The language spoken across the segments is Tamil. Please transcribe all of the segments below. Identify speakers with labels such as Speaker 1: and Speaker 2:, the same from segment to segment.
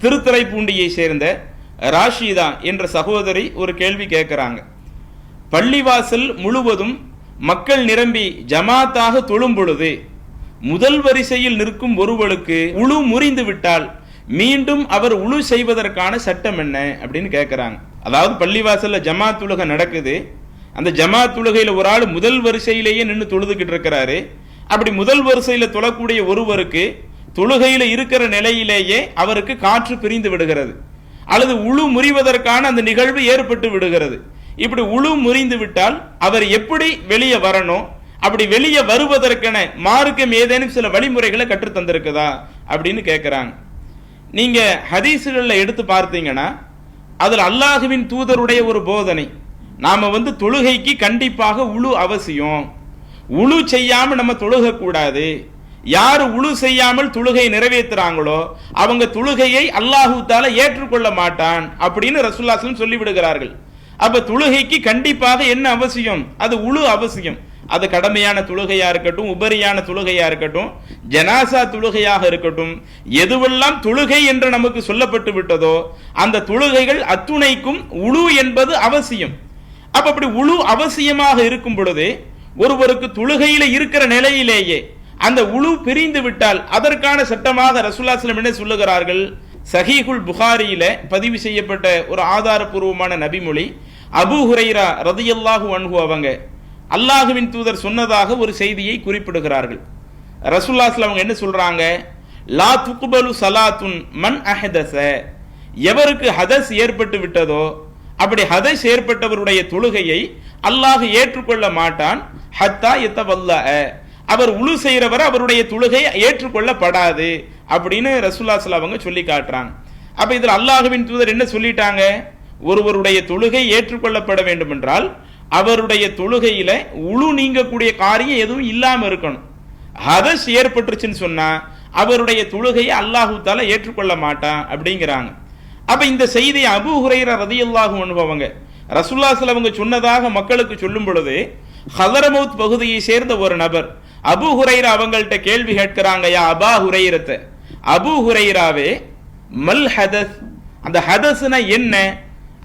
Speaker 1: திருத்துறைப்பூண்டியை சேர்ந்த ராஷிதா என்ற சகோதரி ஒரு கேள்வி கேட்கிறாங்க. பள்ளிவாசல் முழுவதும் மக்கள் நிரம்பி ஜமாத்தாக தொழும் பொழுது முதல் வரிசையில் நிற்கும் ஒருவருக்கு உழு முறிந்து விட்டால் மீண்டும் அவர் உழு செய்வதற்கான சட்டம் என்ன அப்படின்னு கேட்கிறாங்க. அதாவது பள்ளிவாசல்ல ஜமாத் தொழுகை நடக்குது. அந்த ஜமாத் தொழுகையில ஒரு ஆள் முதல் வரிசையிலேயே நின்று தொழுதுகிட்டு இருக்கிறாரு. அப்படி முதல் வரிசையில தொழக்கூடிய ஒருவருக்கு தொழுகையில இருக்கிற நிலையிலேயே அவருக்கு காற்று பிரிந்து விடுகிறது, அல்லது உழு முறிவதற்கான அந்த நிகழ்வு ஏற்பட்டு விடுகிறது. இப்படி உழு முறிந்து விட்டால் அவர் எப்படி வெளியே வரணும், அப்படி வெளியே வருவதற்கென மார்க்கம் ஏதேனும் சில வழிமுறைகளை கற்று தந்திருக்குதா அப்படின்னு கேட்கிறாங்க. நீங்க ஹதீசுகள்ல எடுத்து பார்த்தீங்கன்னா அதில் அல்லாஹுவின் தூதருடைய ஒரு போதனை, நாம தொழுகைக்கு கண்டிப்பாக உழு அவசியம், உழு செய்யாம நம்ம தொழுக கூடாது, யாரு உழு செய்யாமல் தொழுகை நிறைவேற்றுறாங்களோ அவங்க தொழுகையை அல்லாஹு தஆலா ஏற்றுக்கொள்ள மாட்டான் அப்படின்னு ரசூலுல்லாஹி ஸல்லல்லாஹு அலைஹி வஸல்லம் சொல்லி விடுகிறார்கள். அப்ப தொழுகைக்கு கண்டிப்பாக என்ன அவசியம், அது உழு அவசியம். அது கடமையான தொழுகையா இருக்கட்டும், உபரியான தொழுகையா இருக்கட்டும், ஜனாசா தொழுகையாக இருக்கட்டும், எதுவெல்லாம் தொழுகை என்று நமக்கு சொல்லப்பட்டு விட்டதோ அந்த தொழுகைகள் அத்துணைக்கும் உழு என்பது அவசியம். அப்படி உழு அவசியமாக இருக்கும் பொழுது ஒருவருக்கு தொழுகையில இருக்கிற நிலையிலேயே அந்த உழு பிரிந்து விட்டால் அதற்கான சட்டமாக ரசூலுல்லாஹி ஸல்லல்லாஹு அலைஹி வஸல்லம் என்ன சொல்லுகிறார்கள்? சஹீஹுல் புகாரியில பதிவு செய்யப்பட்ட ஒரு ஆதாரபூர்வமான நபிமொழி, அபூ ஹுரைரா ரலியல்லாஹு அன்ஹு அவங்க அல்லாஹுவின் தூதர் சொன்னதாக ஒரு செய்தியை குறிப்பிடுகிறார்கள். ரசூலுல்லாஹி ஸல்லல்லாஹு அவங்க என்ன சொல்றாங்க? லா துக்பலு ஸலாத்துன் மன் அஹதஸ, எவருக்கு ஹதஸ் ஏற்பட்டு விட்டதோ அப்படி ஹதஸ் ஏற்பட்டவருடைய தொழுகையை அல்லாஹ் ஏற்றுக்கொள்ள மாட்டான். ஹத்தா யத்தவல்லா, அவர் உழு செய்கிறவர் அவருடைய தொழுகை ஏற்றுக்கொள்ளப்படாது அப்படின்னு ரசூலுல்லாஹி ஸல்லல்லாஹு அவங்க சொல்லி காட்டுறாங்க. அப்ப இதில் அல்லாஹுவின் தூதர் என்ன சொல்லிட்டாங்க? ஒருவருடைய தொழுகை ஏற்றுக்கொள்ளப்பட வேண்டும் என்றால் அவருடைய தொழுகையில உழு நீங்கக்கூடிய காரியம் எதுவும் இல்லாம இருக்கணும். ஹதஸ் ஏற்பட்டுருச்சுன்னு சொன்னா அவருடைய தொழுகையை அல்லாஹு தஆலா ஏற்றுக்கொள்ள மாட்டான் அப்படிங்கிறாங்க. அப்ப இந்த செய்தி அபூ ஹுரைரா ரலியல்லாஹு அன்ஹு அவங்க ரசூலுல்லாஹி ஸல்லல்லாஹு அலைஹி வஸல்லம் சொன்னதாக மக்களுக்கு சொல்லும் பொழுது ஹதரமௌத் பகுதியை சேர்ந்த ஒரு நபர் அபூ ஹுரைரா அவங்கள்ட்ட கேள்வி கேட்கிறாங்க. யா அபா ஹுரைரத்த, அபூ ஹுரைராவே, மல் ஹதஸ், அந்த ஹதஸ்னா என்ன?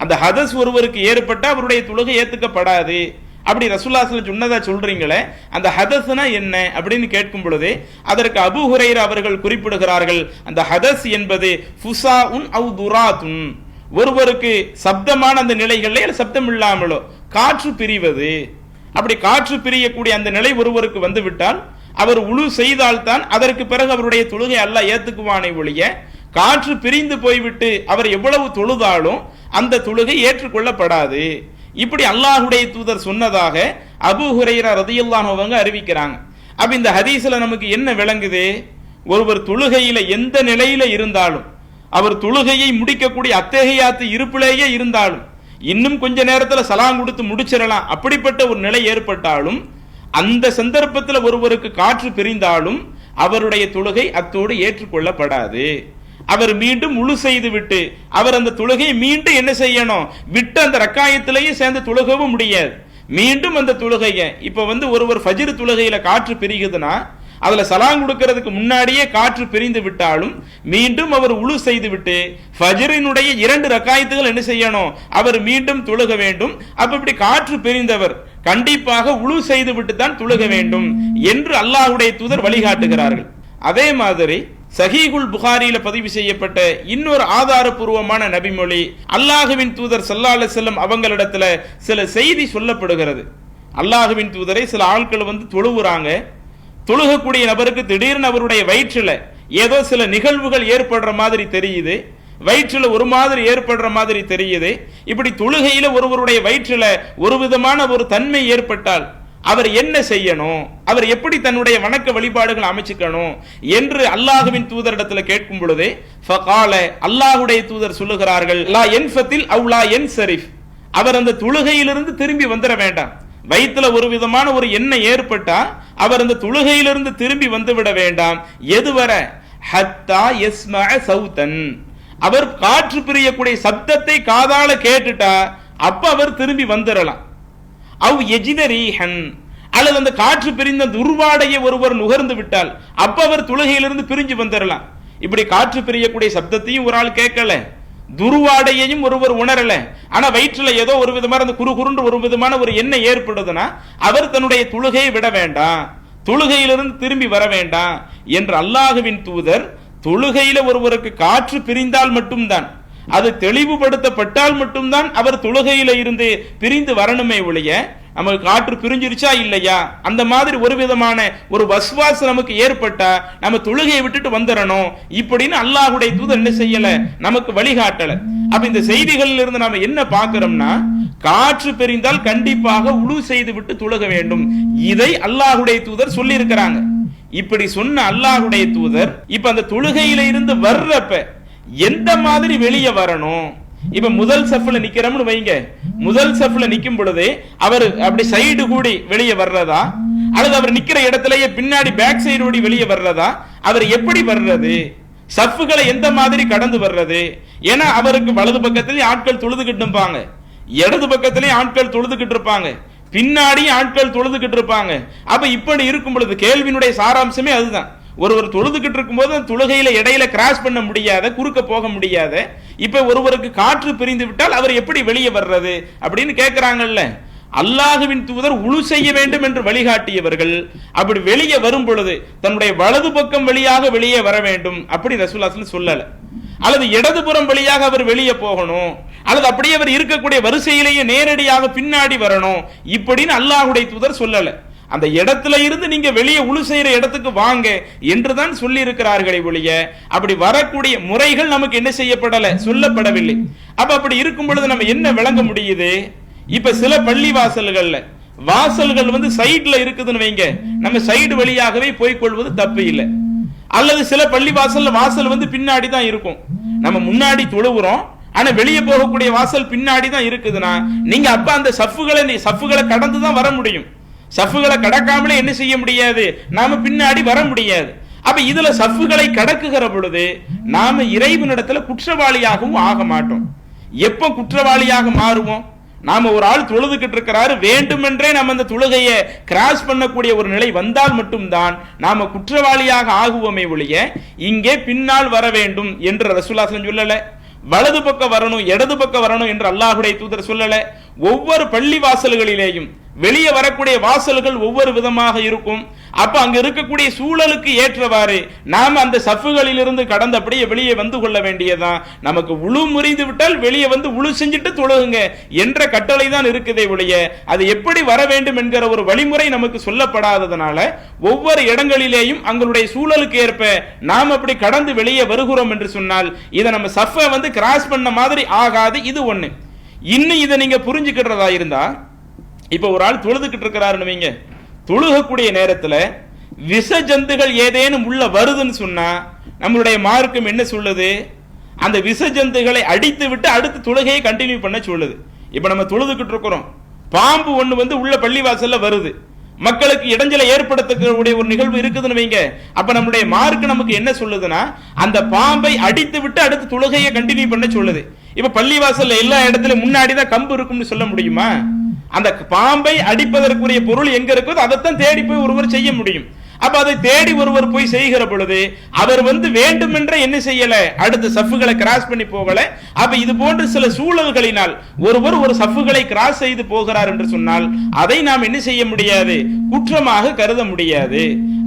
Speaker 1: அந்த ஹதஸ் ஒருவருக்கு ஏற்பட்ட அவருடைய தொழுகை ஏத்துக்கப்படாது அப்படி ரசூலுல்லாஹி ஸல்லல்லாஹு அலைஹி வஸல்லம் சொன்னதா சொல்றீங்களே, அந்த ஹதஸ்னா என்ன அப்படின்னு கேட்கும் பொழுது அதற்கு அபூ ஹுரைரா அவர்கள் குறிப்பிடுகிறார்கள், அந்த ஹதஸ் என்பது ஃபுசாஉன் அவ் துராத்துன், ஒருவருக்கு சப்தமான அந்த நிலைகளில் சப்தம் இல்லாமலோ காற்று பிரிவது. அப்படி காற்று பிரியக்கூடிய அந்த நிலை ஒருவருக்கு வந்துவிட்டால் அவர் உழு செய்தால்தான் அதற்கு பிறகு அவருடைய தொழுகை அல்லாஹ் ஏத்துக்குவானே ஒழிய காற்று பிரிந்து போய்விட்டு அவர் எவ்வளவு தொழுதாலும் அந்த தொழுகை ஏற்றுக்கொள்ளப்படாது. இப்படி அல்லாஹுடைய தூதர் சொன்னதாக அபூ ஹுரைரா ரலியல்லாஹு அவங்க அறிவிக்கிறாங்க. அப்ப இந்த ஹதீஸ்ல நமக்கு என்ன விளங்குது? ஒருவர் தொழுகையில எந்த நிலையில இருந்தாலும், அவர் தொழுகையை முடிக்கக்கூடிய அத்தஹியாத்து இருப்பிலேயே இருந்தாலும், இன்னும் கொஞ்ச நேரத்தில் சலாம் கொடுத்து முடிச்சிடலாம் அப்படிப்பட்ட ஒரு நிலை ஏற்பட்டாலும், அந்த சந்தர்ப்பத்தில் ஒருவருக்கு காற்று பிரிந்தாலும் அவருடைய தொழுகை அத்தோடு ஏற்றுக்கொள்ளப்படாது. அவர் மீண்டும் உழு செய்து விட்டு அவர் அந்த தொழுகையை மீண்டும் என்ன செய்யணும்? விட்டு அந்த ரக்காயத்திலேயே சேர்ந்து தொழுகவும் முடியாது. மீண்டும் அந்த தொழுகையை இப்ப ஒருவர் ஃபஜ்ர் தொழுகையில காற்று பிரிகுதுன்னா அதுல சலாம் கொடுக்கிறதுக்கு முன்னாடியே காற்று பிரிந்து விட்டாலும் மீண்டும் அவர் உழு செய்து விட்டு ஃபஜ்ரினுடைய 2 ரக்காயத்துகள் என்ன செய்யணும்? அவர் மீண்டும் தொழுக வேண்டும். அப்ப இப்படி காற்று பிரிந்தவர் கண்டிப்பாக உழு செய்து விட்டு தான் தொழுக வேண்டும் என்று அல்லாஹ்வுடைய தூதர் வழிகாட்டுகிறார்கள். அதே மாதிரி சஹீஹுல் புகாரியில பதிவு செய்யப்பட்ட இன்னொரு ஆதாரபூர்வமான நபிமொழி, அல்லாஹுவின் தூதர் ஸல்லல்லாஹு அலைஹி வஸல்லம் அவங்களிடத்துல சில செய்தி சொல்லப்படுகிறது. அல்லாஹுவின் தூதரை சில ஆட்கள் தொழுவுறாங்க. தொழுகக்கூடிய நபருக்கு திடீர்னு அவருடைய வயிற்றுல ஏதோ சில நிகழ்வுகள் ஏற்படுற மாதிரி தெரியுது, வயிற்றுல ஒரு மாதிரி ஏற்படுற மாதிரி தெரியுது. இப்படி தொழுகையில ஒருவருடைய வயிற்றுல ஒரு விதமான ஒரு தன்மை ஏற்பட்டால் அவர் என்ன செய்யணும், அவர் எப்படி தன்னுடைய வணக்க வழிபாடுகள் அமைச்சுக்கணும் என்று அல்லாஹுவின் தூதரிடத்தில் கேட்கும் பொழுது ஃபகால, அல்லாஹுடைய தூதர் சொல்லுகிறார்கள், லா யன்ஃபத்தில் அவ் லா யன்சரிஃப், அவர் அந்த தொழுகையிலிருந்து திரும்பி வந்துட வேண்டாம். வயிற்றுல ஒரு விதமான ஒரு எண்ணம் ஏற்பட்டா அவர் அந்த தொழுகையிலிருந்து திரும்பி வந்துவிட வேண்டாம். எதுவரை? ஹத்தா யஸ்மஅ சௌதன், அவர் காற்று பிரியக்கூடிய சப்தத்தை காதால கேட்டுட்டா அப்ப அவர் திரும்பி வந்துடலாம். அவ் எஜித ரீஹன், அல்லது அந்த காற்று பிரிந்த துர்வாடையை ஒருவர் நுகர்ந்து விட்டால் அப்ப அவர் தொழுகையிலிருந்து பிரிஞ்சு வந்துடலாம். இப்படி காற்று பிரியக்கூடிய சப்தத்தையும் ஒரு ஆள் கேட்கல, துருவாடையையும் ஒருவர் உணரல. ஆனா வயிற்றுல ஏதோ ஒரு விதமான அந்த குறுகுறுன்று ஒரு விதமான ஒரு எண்ணம் ஏற்படுதுன்னா அவர் தன்னுடைய தொழுகையை விட வேண்டாம், தொழுகையிலிருந்து திரும்பி வர வேண்டாம் என்று அல்லாஹ்வின் தூதர் தொழுகையில ஒருவருக்கு காற்று பிரிந்தால் மட்டும்தான், அது தெளிவுபடுத்தப்பட்டால் மட்டும்தான் அவர் தொழுகையில இருந்து பிரிந்து வரணுமே ஒழிய, நமக்கு காற்று பிரிஞ்சிருச்சா இல்லையா அந்த மாதிரி ஒரு விதமான ஒரு வஸ்வாஸ் நமக்கு ஏற்பட்டா நம்ம தொழுகையை விட்டுட்டு வந்துடணும் இப்படின்னு அல்லாஹ்வுடைய தூதர் என்ன செய்யல, நமக்கு வழிகாட்டல. அப்ப இந்த செய்திகளில் இருந்து நாம என்ன பார்க்கிறோம்னா, காற்று பிரிந்தால் கண்டிப்பாக உழு செய்து விட்டு தொழுக வேண்டும். இதை அல்லாஹ்வுடைய தூதர் சொல்லி இருக்கிறாங்க. இப்படி சொன்ன அல்லாஹ்வுடைய தூதர் இப்ப அந்த தொழுகையில இருந்து வர்றப்ப எந்த மாதிரி வெளியே வரணும்? இப்ப முதல் சஃப்ல நிக்கிறோம்னு வைங்க, முதல் சஃப்ல நிக்கும் பொழுது அவர் அப்படி சைடு கூடி வெளியே வர்றதா, அல்லது அவர் நிக்கிற இடத்திலேயே பின்னாடி பேக் சைடு ஓடி வெளியே வர்றதா, அவர் எப்படி வர்றது, சஃப்களை எந்த மாதிரி கடந்து வர்றது? ஏன்னா அவருக்கு வலது பக்கத்திலேயே ஆட்கள் தொழுதுகிட்டு இருப்பாங்க, இடது பக்கத்திலேயே ஆட்கள் தொழுதுகிட்டு இருப்பாங்க, பின்னாடி ஆட்கள் தொழுதுகிட்டு இருப்பாங்க. அப்ப இப்படி இருக்கும் பொழுது கேள்வியினுடைய சாராம்சமே அதுதான். ஒருவர் தொழுதுகிட்டு இருக்கும் போது தொழுகையில இடையில கிராஸ் பண்ண முடியாத, குறுக்க போக முடியாத, இப்ப ஒருவருக்கு காற்று பிரிந்து விட்டால் அவர் எப்படி வெளியே வர்றது அப்படின்னு கேட்கிறாங்கல்ல. அல்லாஹ்வின் தூதர் உழு செய்ய வேண்டும் என்று வழிகாட்டியவர்கள் அப்படி வெளியே வரும் பொழுது தன்னுடைய வலது பக்கம் வழியாக வெளியே வர வேண்டும் அப்படி ரசூலுல்லாஹ் சொல்லல, அல்லது இடதுபுறம் வழியாக அவர் வெளியே போகணும், அல்லது அப்படியே அவர் இருக்கக்கூடிய வரிசையிலேயே நேரடியாக பின்னாடி வரணும் இப்படின்னு அல்லாஹ்வுடைய தூதர் சொல்லல. அந்த இடத்துல இருந்து நீங்க வெளியே உழு செய்யற இடத்துக்கு வாங்க என்றுதான் சொல்லி இருக்கிறார்களே ஒழிய அப்படி வரக்கூடிய முறைகள் நமக்கு என்ன செய்யப்படல, சொல்லப்படவில்லை. அப்ப அப்படி இருக்கும் பொழுது நம்ம என்ன விளங்க முடியுது? இப்ப சில பள்ளி வாசல்கள்ல வாசல்கள் சைடுல இருக்குதுன்னு வைங்க, நம்ம சைடு வழியாகவே போய்கொள்வது தப்பு இல்லை. அல்லது சில பள்ளி வாசல்ல வாசல் பின்னாடி தான் இருக்கும், நம்ம முன்னாடி தொழுகிறோம் ஆனா வெளியே போகக்கூடிய வாசல் பின்னாடி தான் இருக்குதுன்னா நீங்க அப்ப அந்த சஃப்புகளை கடந்து தான் வர முடியும். சஃப்புகளை கடக்காமலே என்ன செய்ய முடியாது, நாம பின்னாடி வர முடியாது. அப்ப இதுல சஃப்புகளை கடக்குகிற பொழுது நாம இறைவனிடத்துல குற்றவாளியாகவும் ஆக மாட்டோம். எப்ப குற்றவாளியாக மாறுவோம்? நாம ஒரு ஆள் தொழுதுகிட்டு இருக்கிறாரு, வேண்டுமென்றே நம்ம அந்த தொழுகையை கிராஸ் பண்ணக்கூடிய ஒரு நிலை வந்தால் மட்டும்தான் நாம குற்றவாளியாக ஆகுவோமே ஒழிய இங்கே பின்னால் வர வேண்டும் என்று ரசூலுல்லாஹ் சொல்லல, வலது பக்கம் வரணும் இடது பக்கம் வரணும் என்று அல்லாஹ்வுடைய தூதர் சொல்லல. ஒவ்வொரு பள்ளி வாசல்களிலேயும் வெளியே வரக்கூடிய வாசல்கள் ஒவ்வொரு விதமாக இருக்கும். அப்ப அங்க இருக்கக்கூடிய சூழலுக்கு ஏற்றவாறு நாம அந்த சஃப்புகளில் இருந்து கடந்து அப்படியே வெளியே வந்து கொள்ள வேண்டியதான். நமக்கு உழு முறிந்து விட்டால் வெளியே உழு செஞ்சுட்டு தொழுகுங்க என்ற கட்டளை தான் இருக்குதே ஒழிய அது எப்படி வர வேண்டும் என்கிற ஒரு வழிமுறை நமக்கு சொல்லப்படாததுனால ஒவ்வொரு இடங்களிலேயும் அங்களுடைய சூழலுக்கு ஏற்ப நாம் அப்படி கடந்து வெளியே வருகிறோம் என்று சொன்னால் இதை நம்ம சஃபை கிராஸ் பண்ண மாதிரி ஆகாது. இது ஒண்ணு. இன்னும் இதை நீங்க புரிஞ்சுக்கிறதா இருந்தா, இப்ப ஒரு ஆள் தொழுதுகிட்டு இருக்கிறாருன்னு வைங்க, தொழுகக்கூடிய நேரத்துல விஷ ஜந்துகள் ஏதேனும் உள்ள வருதுன்னு சொன்னா நம்மளுடைய மார்க்கம் என்ன சொல்லுது, அந்த விஷ ஜந்துகளை அடித்து விட்டு அடுத்து தொழுகையை கண்டினியூ பண்ண சொல்லுது. இப்ப நம்ம தொழுதுகிட்டு இருக்கிறோம், பாம்பு ஒண்ணு உள்ள பள்ளிவாசல்ல வருது, மக்களுக்கு இடைஞ்சலை ஏற்படுத்தக்கூடிய ஒரு நிகழ்வு இருக்குதுன்னு வைங்க, அப்ப நம்முடைய மார்க் நமக்கு என்ன சொல்லுதுன்னா அந்த பாம்பை அடித்து விட்டு அடுத்து தொழுகையை கண்டினியூ பண்ண சொல்லுது. இப்ப பள்ளிவாசல்ல எல்லா இடத்துலயும் முன்னாடிதான் கம்பு இருக்கும்னு சொல்ல முடியுமா? அந்த பாம்பை அடிப்பதற்குரிய பொருள் எங்க இருக்குதோ அதைத்தான் தேடி போய் ஒருவர் செய்ய முடியும். அப்ப அதை தேடி ஒருவர் போய் செய்கிற பொழுது அவர் வேண்டுமென்ற என்ன செய்யல, அடுத்த சஃப்புகளை கிராஸ் பண்ணி போகல. அப்ப இது போன்ற சில சூழல்களினால் ஒருவர் ஒரு சஃப்புகளை கிராஸ் செய்து போகிறார் என்று சொன்னால் அதை நாம் என்ன செய்ய முடியாது, குற்றமாக கருத முடியாது.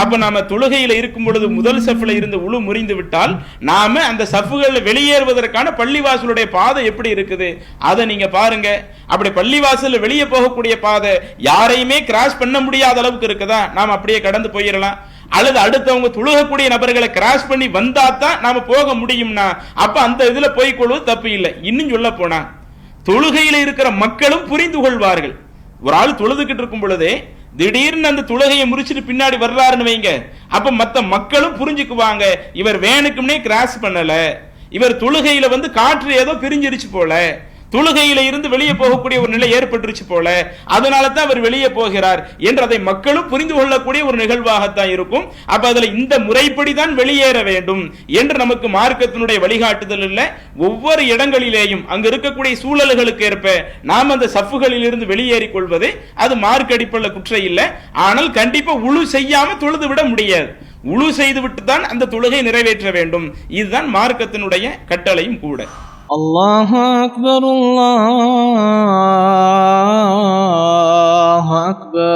Speaker 1: அப்ப நாம தொழுகையில இருக்கும் பொழுது முதல் சஃப்ல இருந்து உழு முறிந்து விட்டால் நாம அந்த சஃப்புகளில் வெளியேறுவதற்கான பள்ளிவாசலுடைய பாதை எப்படி இருக்குது அதை நீங்க பாருங்க. அப்படி பள்ளிவாசல் வெளியே போகக்கூடிய பாதை யாரையுமே கிராஸ் பண்ண முடியாத அளவுக்கு இருக்குதா, நாம் அப்படியே கடந்து போயிடலாம். அல்லது அடுத்தவங்க தொழுகக்கூடிய நபர்களை கிராஸ் பண்ணி வந்தா தான் நாம போக முடியும்னா அப்ப அந்த இதுல போய் கொள்வது தப்பு இல்லை. இன்னும் சொல்ல போனா தொழுகையில இருக்கிற மக்களும் புரிந்து கொள்வார்கள். ஒரு ஆள் தொழுதுகிட்டு இருக்கும் பொழுதே திடீர்னு அந்த தொழுகையை முடிச்சுட்டு பின்னாடி வர்றாருன்னு வைங்க, அப்ப மத்த மக்களும் புரிஞ்சுக்குவாங்க இவர் வேணுக்கும்னே கிராஸ் பண்ணல, இவர் தொழுகையில காற்று ஏதோ பிரிஞ்சிருச்சு போல, தொழுகையில இருந்து வெளியே போகக்கூடிய ஒரு நிலை ஏற்பட்டுருச்சு போல, அதனால தான் அவர் வெளியே போகிறார் என்று அதை மக்களும் புரிந்து கொள்ளக்கூடிய ஒரு நிகழ்வாகத்தான் இருக்கும். அப்ப அதுல இந்த முறைப்படி தான் வெளியேற வேண்டும் என்று நமக்கு மார்க்கத்தினுடைய வழிகாட்டுதல் இல்லை. ஒவ்வொரு இடங்களிலேயும் அங்கு இருக்கக்கூடிய சூழல்களுக்கு ஏற்ப நாம் அந்த சஃப்புகளில் இருந்து வெளியேறிக் கொள்வது அது மார்க்க அடிப்படையில் குற்றம் இல்லை. ஆனால் கண்டிப்பா உழு செய்யாம தொழுது விட முடியாது. உழு செய்துவிட்டு தான் அந்த தொழுகை நிறைவேற்ற வேண்டும். இதுதான் மார்க்கத்தினுடைய கட்டளையும் கூட.
Speaker 2: அல்லாஹு அக்பர், அல்லாஹு அக்பர்.